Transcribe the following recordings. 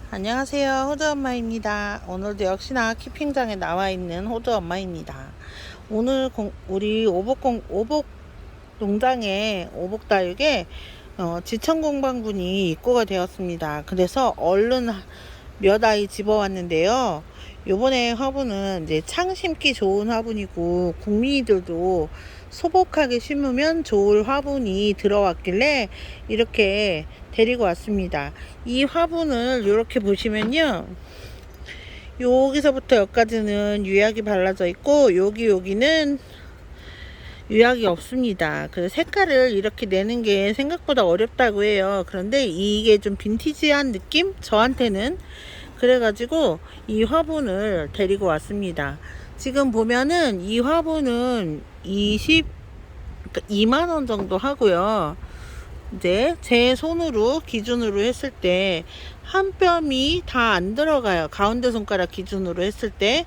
안녕하세요. 호주 엄마입니다. 오늘도 역시나 키핑장에 나와 있는 호주 엄마입니다. 오늘 우리 오복 농장의 오복다육에 지천 공방분이 입고가 되었습니다. 그래서 얼른 몇 아이 집어왔는데요. 요번에 화분은 이제 창 심기 좋은 화분이고 국민이들도 소복하게 심으면 좋을 화분이 들어왔길래 이렇게 데리고 왔습니다. 이 화분을 이렇게 보시면요, 여기서부터 여기까지는 유약이 발라져 있고 여기는 유약이 없습니다. 그 색깔을 이렇게 내는 게 생각보다 어렵다고 해요. 그런데 이게 좀 빈티지한 느낌? 저한테는 그래가지고 이 화분을 데리고 왔습니다. 지금 보면은 이 화분은 22만원 정도 하고요. 이제 제 손으로 기준으로 했을 때 한 뼘이 다 안 들어가요. 가운데 손가락 기준으로 했을 때.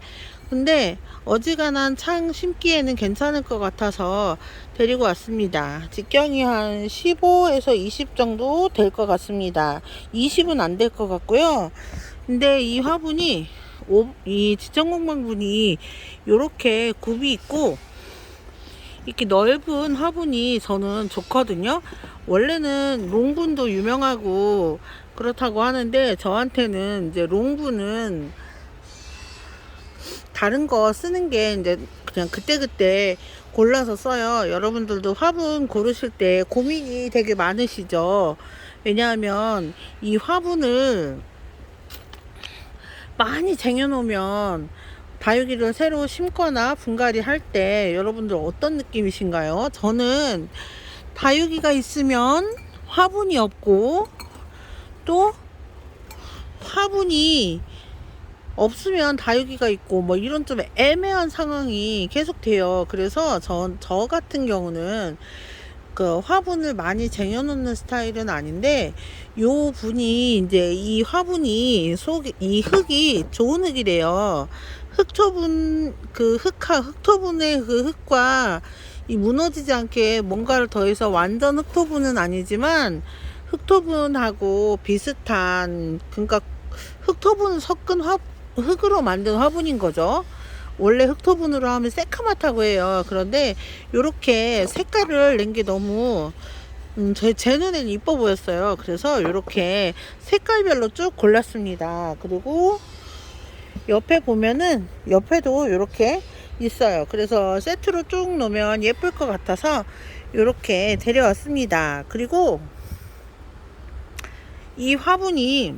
근데 어지간한 창 심기에는 괜찮을 것 같아서 데리고 왔습니다. 직경이 한 15에서 20 정도 될 것 같습니다. 20은 안 될 것 같고요. 근데 이 화분이 이 지천공방분이 이렇게 굽이 있고 이렇게 넓은 화분이 저는 좋거든요. 원래는 롱분도 유명하고 그렇다고 하는데 저한테는 이제 롱분은 다른 거 쓰는 게 이제 그냥 그때그때 골라서 써요. 여러분들도 화분 고르실 때 고민이 되게 많으시죠. 왜냐하면 이 화분을 많이 쟁여놓으면 다육이를 새로 심거나 분갈이 할 때 여러분들 어떤 느낌이신가요? 저는 다육이가 있으면 화분이 없고 또 화분이 없으면 다육이가 있고 뭐 이런 좀 애매한 상황이 계속 돼요. 그래서 저 같은 경우는 그 화분을 많이 쟁여놓는 스타일은 아닌데 요 분이 이제 이 화분이 이 흙이 좋은 흙이래요. 흙토분 그 흙토분의 그 흙과 이 무너지지 않게 뭔가를 더해서 완전 흙토분은 아니지만 흙토분하고 비슷한, 그러니까 흙토분 섞은 흙으로 만든 화분인 거죠. 원래 흙토분으로 하면 새카맣다고 해요. 그런데 이렇게 색깔을 낸 게 너무 제 눈에는 이뻐 보였어요. 그래서 이렇게 색깔별로 쭉 골랐습니다. 그리고 옆에 보면은 옆에도 이렇게 있어요. 그래서 세트로 쭉 놓으면 예쁠 것 같아서 이렇게 데려왔습니다. 그리고 이 화분이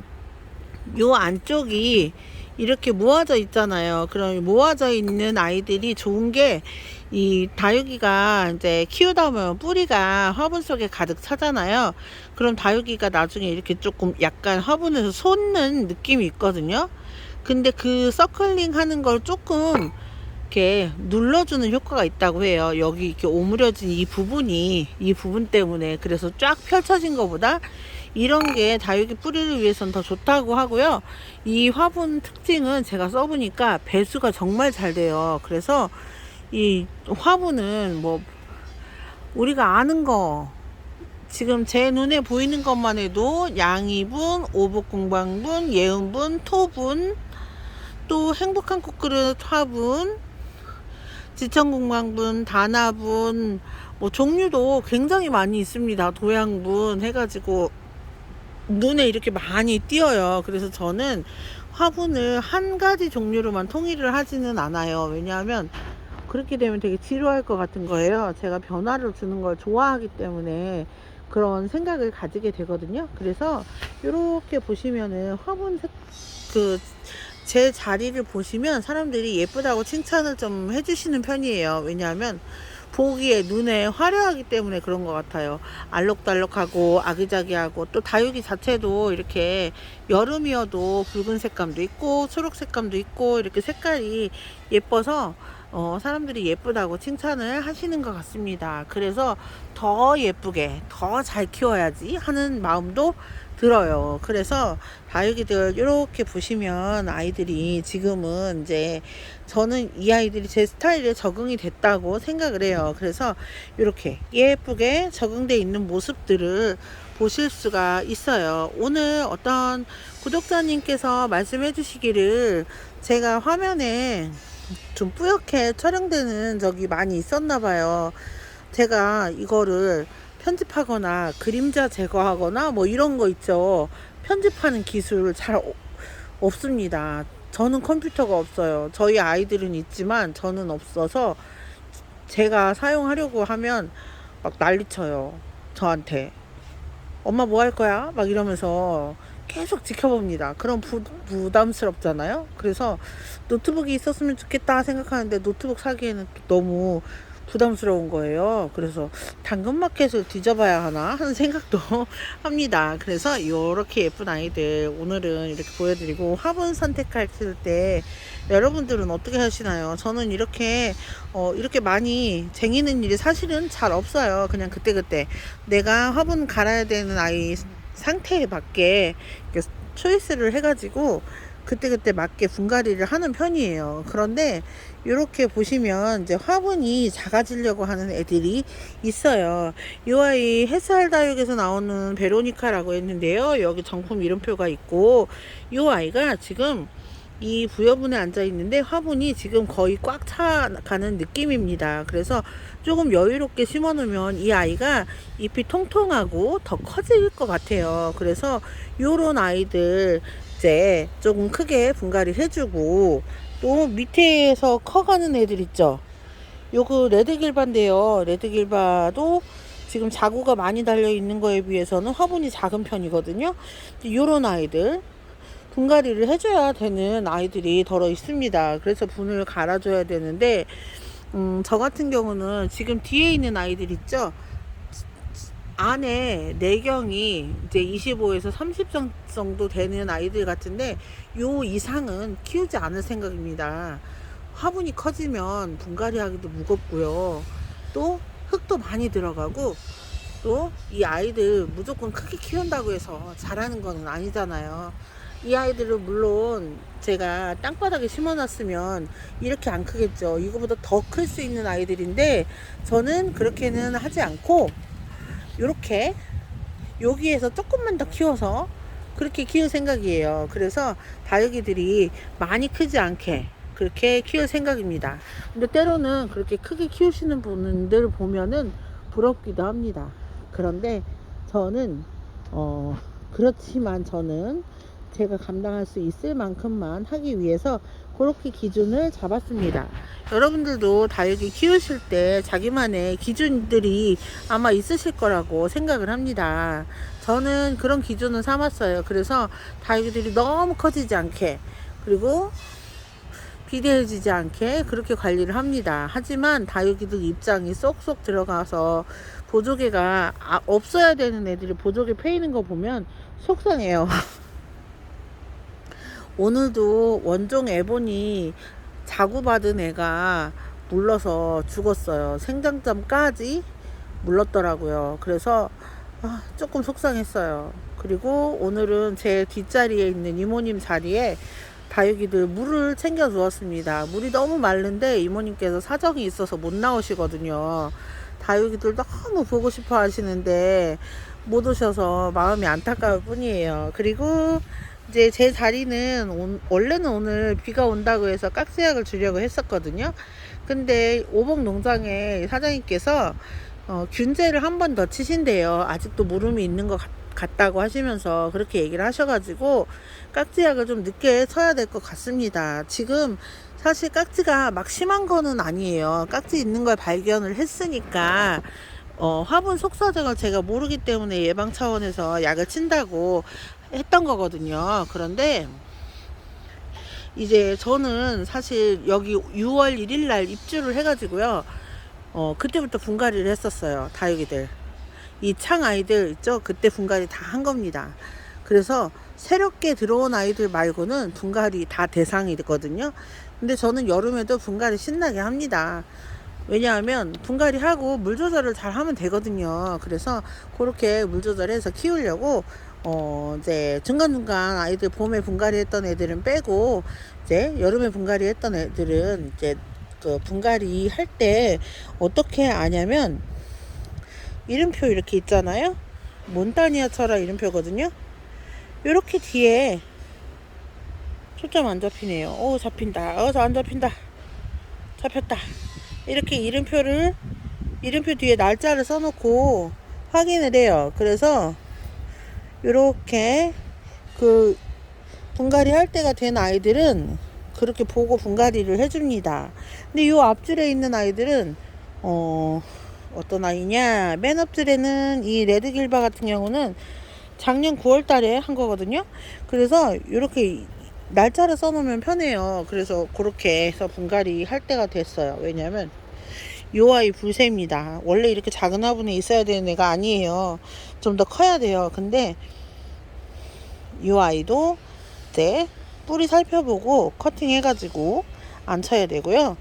요 안쪽이 이렇게 모아져 있잖아요. 그럼 모아져 있는 아이들이 좋은 게, 이 다육이가 이제 키우다 보면 뿌리가 화분 속에 가득 차잖아요. 그럼 다육이가 나중에 이렇게 조금 약간 화분에서 솟는 느낌이 있거든요. 근데 그 서클링 하는 걸 조금 이렇게 눌러주는 효과가 있다고 해요. 여기 이렇게 오므려진 이 부분 때문에. 그래서 쫙 펼쳐진 것보다 이런 게 다육이 뿌리를 위해서는 더 좋다고 하고요. 이 화분 특징은 제가 써보니까 배수가 정말 잘 돼요. 그래서 이 화분은 뭐 우리가 아는 거, 지금 제 눈에 보이는 것만 해도 양이분, 오복공방분, 예은분, 토분, 또 행복한 꽃그릇 화분, 지천공방분, 다나분, 뭐 종류도 굉장히 많이 있습니다. 도양분 해가지고 눈에 이렇게 많이 띄어요. 그래서 저는 화분을 한 가지 종류로만 통일을 하지는 않아요. 왜냐하면 그렇게 되면 되게 지루할 것 같은 거예요. 제가 변화를 주는 걸 좋아하기 때문에 그런 생각을 가지게 되거든요. 그래서 이렇게 보시면은 화분 제 자리를 보시면 사람들이 예쁘다고 칭찬을 좀 해주시는 편이에요. 왜냐하면 보기에 눈에 화려하기 때문에 그런 것 같아요. 알록달록하고 아기자기하고, 또 다육이 자체도 이렇게 여름이어도 붉은 색감도 있고 초록 색감도 있고 이렇게 색깔이 예뻐서 사람들이 예쁘다고 칭찬을 하시는 것 같습니다. 그래서 더 예쁘게 더 잘 키워야지 하는 마음도 들어요. 그래서 다육이들 이렇게 보시면 아이들이 지금은 이제 저는 이 아이들이 제 스타일에 적응이 됐다고 생각을 해요. 그래서 이렇게 예쁘게 적응돼 있는 모습들을 보실 수가 있어요. 오늘 어떤 구독자님께서 말씀해 주시기를 제가 화면에 좀 뿌옇게 촬영되는 적이 많이 있었나 봐요. 제가 이거를 편집하거나 그림자 제거하거나 뭐 이런 거 있죠. 편집하는 기술 잘 없습니다. 저는 컴퓨터가 없어요. 저희 아이들은 있지만 저는 없어서 제가 사용하려고 하면 막 난리쳐요. 저한테. 엄마 뭐 할 거야? 막 이러면서 계속 지켜봅니다. 그럼 부담스럽잖아요. 그래서 노트북이 있었으면 좋겠다 생각하는데 노트북 사기에는 너무 부담스러운 거예요. 그래서 당근마켓을 뒤져봐야 하나 하는 생각도 합니다. 그래서 이렇게 예쁜 아이들 오늘은 이렇게 보여드리고, 화분 선택하실 때 여러분들은 어떻게 하시나요? 저는 이렇게 많이 쟁이는 일이 사실은 잘 없어요. 그냥 그때그때 내가 화분 갈아야 되는 아이 상태에 맞게 초이스를 해가지고 그때그때 맞게 분갈이를 하는 편이에요. 그런데 이렇게 보시면 이제 화분이 작아지려고 하는 애들이 있어요. 이 아이 햇살 다육에서 나오는 베로니카라고 했는데요. 여기 정품 이름표가 있고, 이 아이가 지금 이 부여분에 앉아 있는데 화분이 지금 거의 꽉 차가는 느낌입니다. 그래서 조금 여유롭게 심어 놓으면 이 아이가 잎이 통통하고 더 커질 것 같아요. 그래서 요런 아이들 이제 조금 크게 분갈이 해주고, 또 밑에서 커가는 애들 있죠. 요거 레드길바인데요. 레드길바도 지금 자구가 많이 달려 있는 거에 비해서는 화분이 작은 편이거든요. 요런 아이들 분갈이를 해줘야 되는 아이들이 덜어 있습니다. 그래서 분을 갈아줘야 되는데, 저 같은 경우는 지금 뒤에 있는 아이들 있죠. 안에 내경이 이제 25에서 30 정도 되는 아이들 같은데, 요 이상은 키우지 않을 생각입니다. 화분이 커지면 분갈이 하기도 무겁고요. 또 흙도 많이 들어가고, 또 이 아이들 무조건 크게 키운다고 해서 잘하는 거는 아니잖아요. 이 아이들은 물론 제가 땅바닥에 심어놨으면 이렇게 안 크겠죠. 이거보다 더 클 수 있는 아이들인데, 저는 그렇게는 하지 않고 이렇게 여기에서 조금만 더 키워서 그렇게 키울 생각이에요. 그래서 다육이들이 많이 크지 않게 그렇게 키울 생각입니다. 근데 때로는 그렇게 크게 키우시는 분들 보면은 부럽기도 합니다. 그런데 저는 그렇지만 저는 제가 감당할 수 있을 만큼만 하기 위해서 그렇게 기준을 잡았습니다. 여러분들도 다육이 키우실 때 자기만의 기준들이 아마 있으실 거라고 생각을 합니다. 저는 그런 기준을 삼았어요. 그래서 다육이들이 너무 커지지 않게, 그리고 비대해지지 않게 그렇게 관리를 합니다. 하지만 다육이들 입장이 쏙쏙 들어가서 보조개가 없어야 되는 애들이 보조개 패이는 거 보면 속상해요. 오늘도 원종 에보니 자구받은 애가 물러서 죽었어요. 생장점까지 물렀더라고요. 그래서 조금 속상했어요. 그리고 오늘은 제 뒷자리에 있는 이모님 자리에 다육이들 물을 챙겨 주었습니다. 물이 너무 마른데 이모님께서 사정이 있어서 못 나오시거든요. 다육이들 너무 보고 싶어 하시는데 못 오셔서 마음이 안타까울 뿐이에요. 그리고 이제 제 자리는 원래는 오늘 비가 온다고 해서 깍지약을 주려고 했었거든요. 근데 오복농장의 사장님께서 균제를 한 번 더 치신대요. 아직도 물음이 있는 것 같다고 하시면서 그렇게 얘기를 하셔가지고 깍지약을 좀 늦게 쳐야 될 것 같습니다. 지금 사실 깍지가 막 심한 거는 아니에요. 깍지 있는 걸 발견을 했으니까 화분 속사정을 제가 모르기 때문에 예방 차원에서 약을 친다고 했던 거거든요. 그런데 이제 저는 사실 여기 6월 1일 날 입주를 해가지고요. 그때부터 분갈이를 했었어요. 다육이들. 이 창 아이들 있죠? 그때 분갈이 다 한 겁니다. 그래서 새롭게 들어온 아이들 말고는 분갈이 다 대상이 됐거든요. 근데 저는 여름에도 분갈이 신나게 합니다. 왜냐하면 분갈이 하고 물 조절을 잘 하면 되거든요. 그래서 그렇게 물 조절해서 키우려고 이제 중간중간 아이들 봄에 분갈이 했던 애들은 빼고, 이제 여름에 분갈이 했던 애들은 이제 그 분갈이 할 때 어떻게 아냐면, 이름표 이렇게 있잖아요. 몬타니아 철화 이름표거든요. 요렇게 뒤에 초점 안 잡히네요. 잡힌다. 안 잡힌다. 잡혔다. 이렇게 이름표 뒤에 날짜를 써놓고 확인을 해요. 그래서 요렇게 그 분갈이 할 때가 된 아이들은 그렇게 보고 분갈이를 해줍니다. 근데 요 앞줄에 있는 아이들은 어떤 아이냐, 맨 앞줄에는 이 레드길바 같은 경우는 작년 9월 달에 한 거거든요. 그래서 이렇게 날짜를 써놓으면 편해요. 그래서 그렇게 해서 분갈이 할 때가 됐어요. 왜냐면 요 아이 불새입니다. 원래 이렇게 작은 화분에 있어야 되는 애가 아니에요. 좀 더 커야 돼요. 근데 요 아이도 이제 뿌리 살펴보고 커팅 해가지고 안 쳐야 되고요.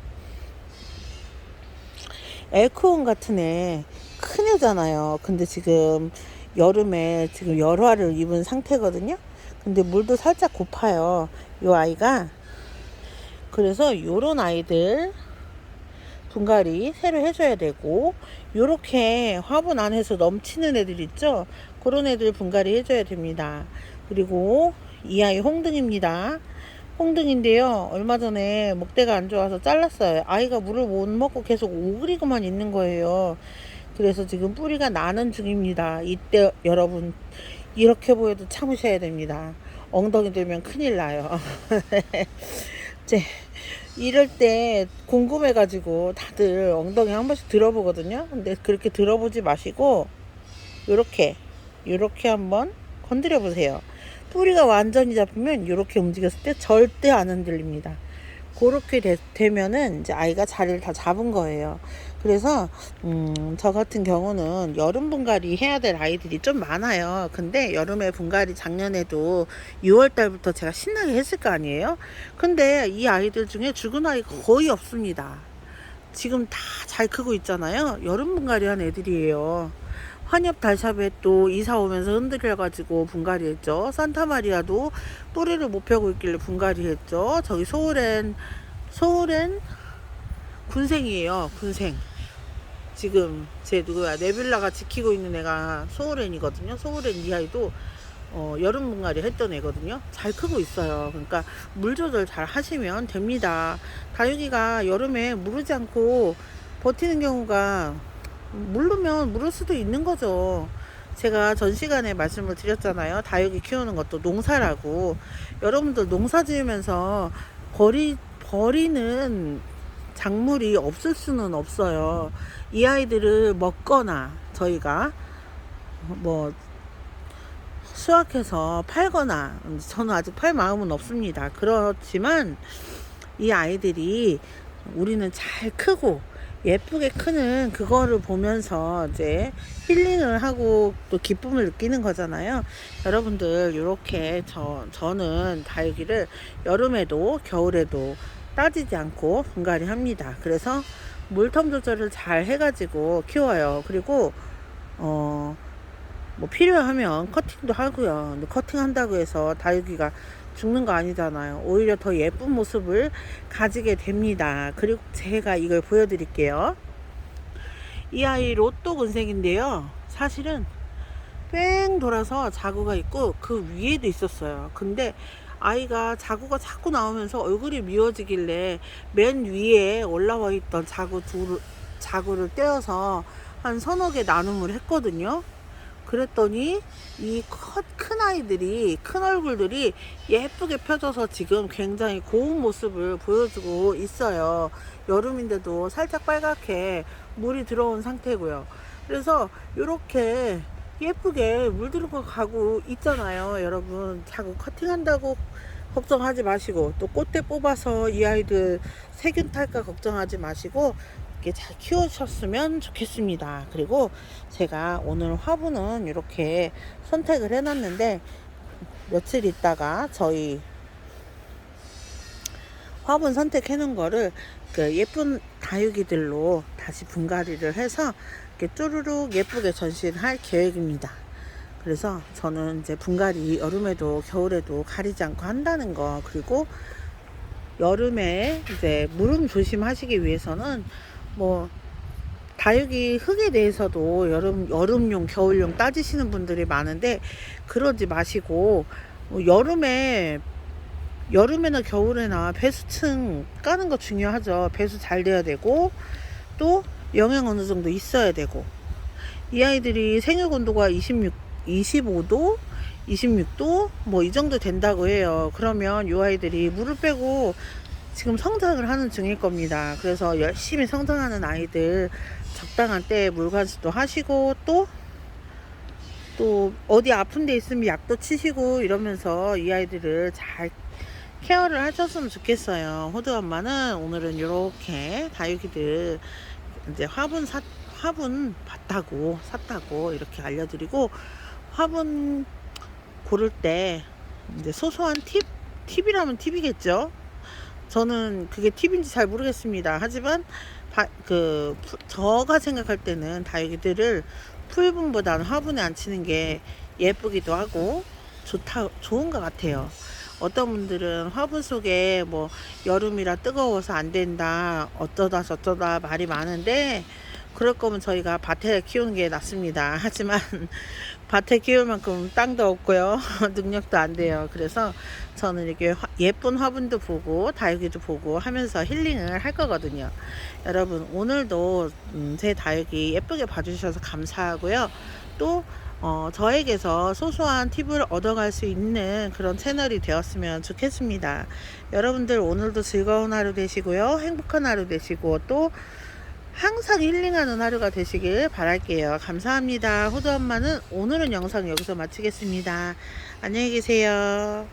엘크온 같은 애 큰 애잖아요. 근데 지금 여름에 지금 열화를 입은 상태거든요. 근데 물도 살짝 고파요, 요 아이가. 그래서 요런 아이들 분갈이 새로 해줘야 되고, 요렇게 화분 안에서 넘치는 애들 있죠, 그런 애들 분갈이 해줘야 됩니다. 그리고 이 아이 홍등입니다. 홍등인데요, 얼마 전에 먹대가 안 좋아서 잘랐어요. 아이가 물을 못 먹고 계속 오그리고만 있는 거예요. 그래서 지금 뿌리가 나는 중입니다. 이때 여러분 이렇게 보여도 참으셔야 됩니다. 엉덩이 들면 큰일 나요. 이제 이럴 때 궁금해가지고 다들 엉덩이 한 번씩 들어보거든요. 근데 그렇게 들어보지 마시고 요렇게 한번 건드려 보세요. 뿌리가 완전히 잡히면 이렇게 움직였을 때 절대 안 흔들립니다. 그렇게 되면은 이제 아이가 자리를 다 잡은 거예요. 그래서 저 같은 경우는 여름 분갈이 해야 될 아이들이 좀 많아요. 근데 여름에 분갈이 작년에도 6월 달부터 제가 신나게 했을 거 아니에요. 근데 이 아이들 중에 죽은 아이가 거의 없습니다. 지금 다 잘 크고 있잖아요. 여름 분갈이 한 애들이에요. 환엽 달샤베 또 이사 오면서 흔들려가지고 분갈이 했죠. 산타마리아도 뿌리를 못 펴고 있길래 분갈이 했죠. 저기 소울엔 군생이에요. 군생. 지금 제 누구야, 네빌라가 지키고 있는 애가 소울엔이거든요. 소울엔 이 아이도 여름 분갈이 했던 애거든요. 잘 크고 있어요. 그러니까 물 조절 잘 하시면 됩니다. 다육이가 여름에 무르지 않고 버티는 경우가, 물르면 물을 수도 있는 거죠. 제가 전 시간에 말씀을 드렸잖아요. 다육이 키우는 것도 농사라고. 여러분들 농사 지으면서 버리는 작물이 없을 수는 없어요. 이 아이들을 먹거나 저희가 뭐 수확해서 팔거나, 저는 아직 팔 마음은 없습니다. 그렇지만 이 아이들이 우리는 잘 크고 예쁘게 크는 그거를 보면서 이제 힐링을 하고 또 기쁨을 느끼는 거잖아요. 여러분들 이렇게 저는 다육이를 여름에도 겨울에도 따지지 않고 분갈이 합니다. 그래서 물텀 조절을 잘 해가지고 키워요. 그리고 뭐 필요하면 커팅도 하고요. 근데 커팅 한다고 해서 다육이가 죽는 거 아니잖아요. 오히려 더 예쁜 모습을 가지게 됩니다. 그리고 제가 이걸 보여드릴게요. 이 아이 로또 군생인데요, 사실은 뺑 돌아서 자구가 있고 그 위에도 있었어요. 근데 아이가 자구가 자꾸 나오면서 얼굴이 미워지길래 맨 위에 올라와 있던 자구를 떼어서 한 서너 개 나눔을 했거든요. 그랬더니 이 큰 아이들이, 큰 얼굴들이 예쁘게 펴져서 지금 굉장히 고운 모습을 보여주고 있어요. 여름인데도 살짝 빨갛게 물이 들어온 상태고요. 그래서 이렇게 예쁘게 물들고 가고 있잖아요. 여러분, 자꾸 커팅한다고 걱정하지 마시고, 또 꽃대 뽑아서 이 아이들 세균 탈까 걱정하지 마시고 이렇게 잘 키우셨으면 좋겠습니다. 그리고 제가 오늘 화분은 이렇게 선택을 해놨는데, 며칠 있다가 저희 화분 선택해 놓은 거를 그 예쁜 다육이들로 다시 분갈이를 해서 이렇게 쭈루룩 예쁘게 전시할 계획입니다. 그래서 저는 이제 분갈이 여름에도 겨울에도 가리지 않고 한다는 거, 그리고 여름에 이제 무름 조심하시기 위해서는 뭐 다육이 흙에 대해서도 여름용 겨울용 따지시는 분들이 많은데 그러지 마시고, 여름에나 겨울에나 배수층 까는 거 중요하죠. 배수 잘 돼야 되고, 또 영양 어느 정도 있어야 되고, 이 아이들이 생육 온도가 25도, 26도 뭐 이 정도 된다고 해요. 그러면 이 아이들이 물을 빼고 지금 성장을 하는 중일 겁니다. 그래서 열심히 성장하는 아이들 적당한 때에 물 관수도 하시고, 또 어디 아픈 데 있으면 약도 치시고 이러면서 이 아이들을 잘 케어를 하셨으면 좋겠어요. 호두 엄마는 오늘은 이렇게 다육이들 이제 화분 봤다고 샀다고 이렇게 알려드리고, 화분 고를 때 이제 소소한 팁이라면 팁이겠죠. 저는 그게 팁인지 잘 모르겠습니다. 하지만 저가 생각할 때는 다육이들을 풀분보다는 화분에 앉히는 게 예쁘기도 하고 좋은 것 같아요. 어떤 분들은 화분 속에 뭐 여름이라 뜨거워서 안 된다, 어쩌다 저쩌다 말이 많은데, 그럴 거면 저희가 밭에 키우는 게 낫습니다. 하지만 밭에 키울 만큼 땅도 없고요. 능력도 안 돼요. 그래서 저는 이렇게 예쁜 화분도 보고 다육이도 보고 하면서 힐링을 할 거거든요. 여러분, 오늘도 제 다육이 예쁘게 봐주셔서 감사하고요. 또 저에게서 소소한 팁을 얻어갈 수 있는 그런 채널이 되었으면 좋겠습니다. 여러분들 오늘도 즐거운 하루 되시고요. 행복한 하루 되시고, 또 항상 힐링하는 하루가 되시길 바랄게요. 감사합니다. 호두 엄마는 오늘은 영상 여기서 마치겠습니다. 안녕히 계세요.